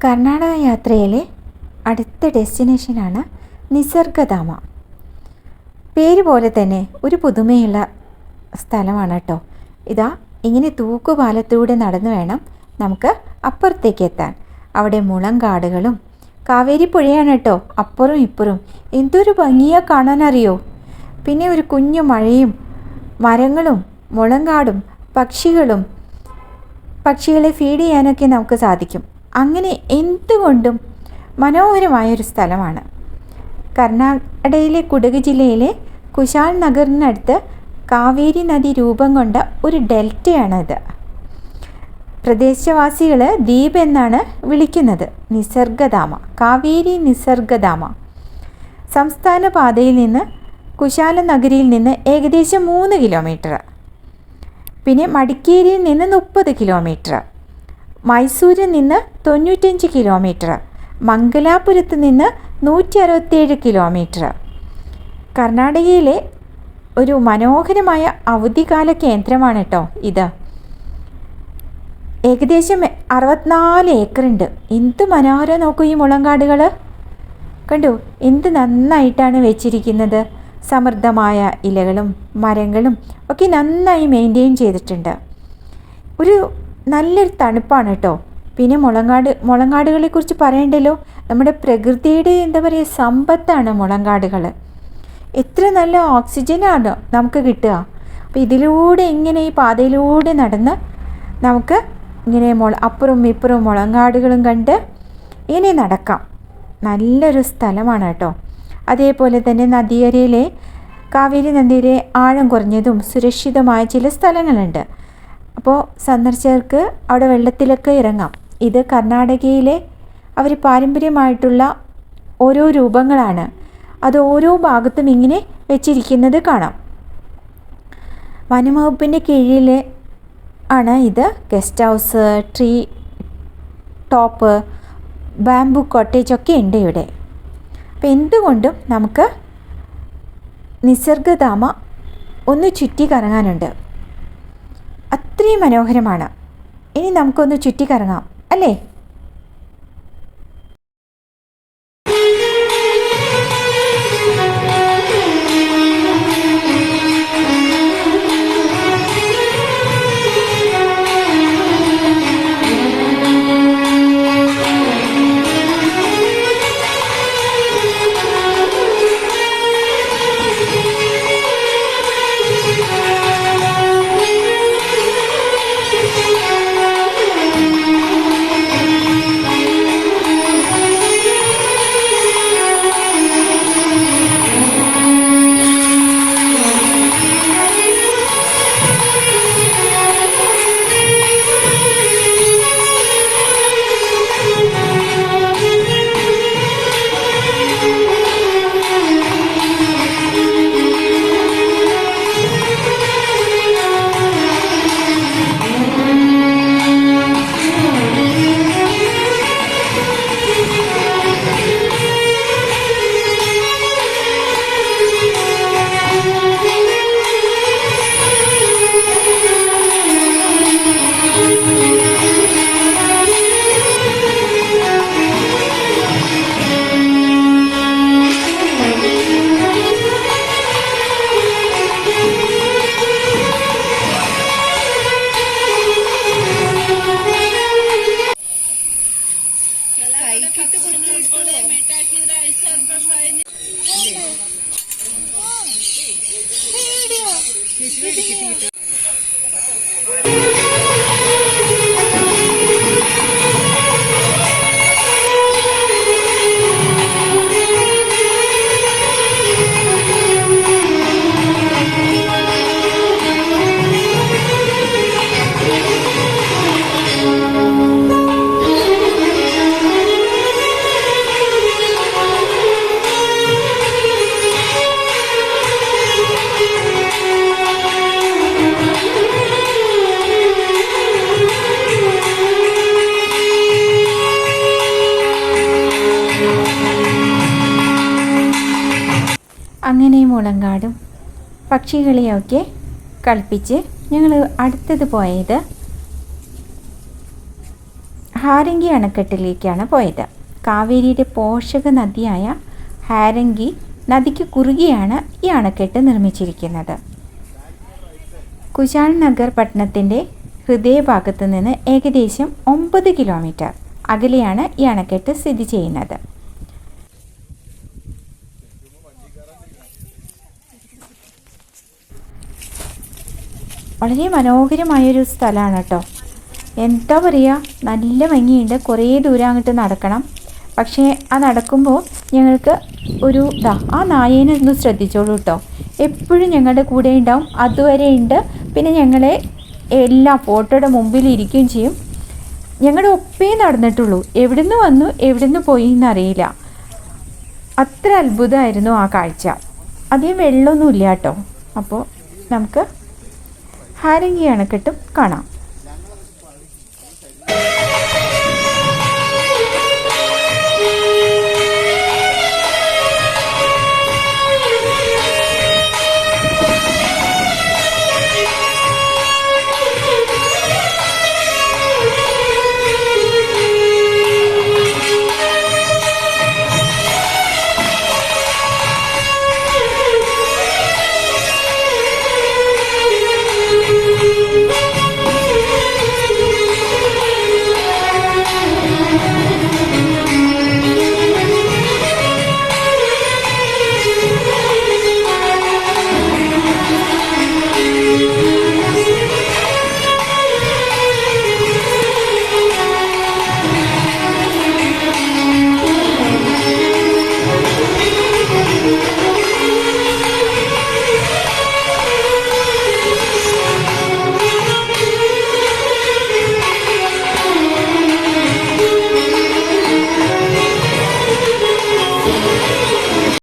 കർണാടക യാത്രയിലെ അടുത്ത ഡെസ്റ്റിനേഷനാണ് നിസർഗധാമ. പേര് പോലെ തന്നെ ഒരു പുതുമയുള്ള സ്ഥലമാണ് കേട്ടോ. ഇതാ ഇങ്ങനെ തൂക്കുപാലത്തൂടെ നടന്നു വേണം നമുക്ക് അപ്പുറത്തേക്ക് എത്താൻ. അവിടെ മുളങ്കാടുകളും കാവേരി പുഴയാണ് കേട്ടോ അപ്പുറം ഇപ്പുറം. എന്തൊരു ഭംഗിയാ കാണാനറിയോ. പിന്നെ ഒരു കുഞ്ഞു മഴയും മരങ്ങളും മുളങ്കാടും പക്ഷികളെ ഫീഡ് ചെയ്യാനൊക്കെ നമുക്ക് സാധിക്കും. അങ്ങനെ എന്തുകൊണ്ടും മനോഹരമായൊരു സ്ഥലമാണ്. കർണാടകയിലെ കുടക് ജില്ലയിലെ കുശാൽ നഗറിനടുത്ത് കാവേരി നദി രൂപം കൊണ്ട ഒരു ഡെൽറ്റയാണിത്. പ്രദേശവാസികൾ ദ്വീപ് എന്നാണ് വിളിക്കുന്നത്. നിസർഗധാമ, കാവേരി നിസർഗധാമ സംസ്ഥാന പാതയിൽ നിന്ന് കുശാല നഗരിയിൽ നിന്ന് ഏകദേശം 3 കിലോമീറ്റർ, പിന്നെ മടിക്കേരിയിൽ നിന്ന് 30 കിലോമീറ്റർ, മൈസൂരിൽ നിന്ന് 95 കിലോമീറ്റർ, മംഗലാപുരത്ത് നിന്ന് 167 കിലോമീറ്റർ. കർണാടകയിലെ ഒരു മനോഹരമായ അവധിക്കാല കേന്ദ്രമാണ് കേട്ടോ ഇത്. ഏകദേശം 64 ഏക്കറുണ്ട്. എന്ത് മനോഹരം നോക്കൂ ഈ മുളങ്കാടുകൾ. കണ്ടു എന്ത് നന്നായിട്ടാണ് വെച്ചിരിക്കുന്നത്. സമൃദ്ധമായ ഇലകളും മരങ്ങളും ഒക്കെ നന്നായി മെയിൻറ്റെയിൻ ചെയ്തിട്ടുണ്ട്. ഒരു നല്ലൊരു തണുപ്പാണ് കേട്ടോ. പിന്നെ മുളങ്കാടുകളെക്കുറിച്ച് പറയണ്ടല്ലോ. നമ്മുടെ പ്രകൃതിയുടെ എന്താ പറയുക സമ്പത്താണ് മുളങ്കാടുകൾ. എത്ര നല്ല ഓക്സിജനാണ് നമുക്ക് കിട്ടുക. അപ്പോൾ ഇതിലൂടെ ഇങ്ങനെ ഈ പാതയിലൂടെ നടന്ന് നമുക്ക് ഇങ്ങനെ അപ്പുറം ഇപ്പുറം മുളങ്കാടുകളും കണ്ട് ഇങ്ങനെ നടക്കാം. നല്ലൊരു സ്ഥലമാണ് കേട്ടോ. അതേപോലെ തന്നെ നദിക്കരയിലെ കാവേരി നദിയിലെ ആഴം കുറഞ്ഞതും സുരക്ഷിതമായ ചില സ്ഥലങ്ങളുണ്ട്. അപ്പോൾ സന്ദർശകർക്ക് അവിടെ വെള്ളത്തിലൊക്കെ ഇറങ്ങാം. ഇത് കർണാടകയിലെ അവർ പാരമ്പര്യമായിട്ടുള്ള ഓരോ രൂപങ്ങളാണ്. അത് ഓരോ ഭാഗത്തും ഇങ്ങനെ വെച്ചിരിക്കുന്നത് കാണാം. വനംവകുപ്പിൻ്റെ കീഴിൽ ആണ് ഇത്. Guest house, tree top, bamboo cottage ഒക്കെ ഉണ്ട് ഇവിടെ. അപ്പോൾ എന്തുകൊണ്ടും നമുക്ക് നിസർഗധാമ ഒന്ന് ചുറ്റി കറങ്ങാനുണ്ട്. അത്രയും മനോഹരമാണ്. ഇനി നമുക്കൊന്ന് ചുറ്റി കറങ്ങാം അല്ലേ? അങ്ങനെ മുളങ്കാടും പക്ഷികളെയൊക്കെ കളിപ്പിച്ച് ഞങ്ങൾ അടുത്തത് പോയത് ഹാരംഗി അണക്കെട്ടിലേക്കാണ് പോയത്. കാവേരിയുടെ പോഷക നദിയായ ഹാരംഗി നദിക്ക് കുറുകെയാണ് ഈ അണക്കെട്ട് നിർമ്മിച്ചിരിക്കുന്നത്. കുശാൽ നഗർ പട്ടണത്തിൻ്റെ ഹൃദയഭാഗത്ത് നിന്ന് ഏകദേശം 9 കിലോമീറ്റർ അകലെയാണ് ഈ അണക്കെട്ട് സ്ഥിതി ചെയ്യുന്നത്. വളരെ മനോഹരമായൊരു സ്ഥലമാണ് കേട്ടോ. എന്താ പറയുക, നല്ല ഭംഗിയുണ്ട്. കുറേ ദൂരം അങ്ങോട്ട് നടക്കണം. പക്ഷേ ആ നടക്കുമ്പോൾ ഞങ്ങൾക്ക് ഒരു ആ നായേനെ ഒന്ന് ശ്രദ്ധിച്ചോളൂ കേട്ടോ. എപ്പോഴും ഞങ്ങളുടെ കൂടെ ഉണ്ടാവും, അതുവരെ ഉണ്ട്. പിന്നെ ഞങ്ങളെ എല്ലാ ഫോട്ടോയുടെ മുമ്പിൽ ഇരിക്കുകയും ചെയ്യും. ഞങ്ങളുടെ ഒപ്പേ നടന്നിട്ടുള്ളൂ. എവിടുന്ന് വന്നു എവിടുന്ന് പോയി എന്നറിയില്ല. അത്ര അത്ഭുതമായിരുന്നു ആ കാഴ്ച. അധികം വെള്ളമൊന്നുമില്ല കേട്ടോ. അപ്പോൾ നമുക്ക് ഹാരംഗി അണക്കെട്ടും കാണാം.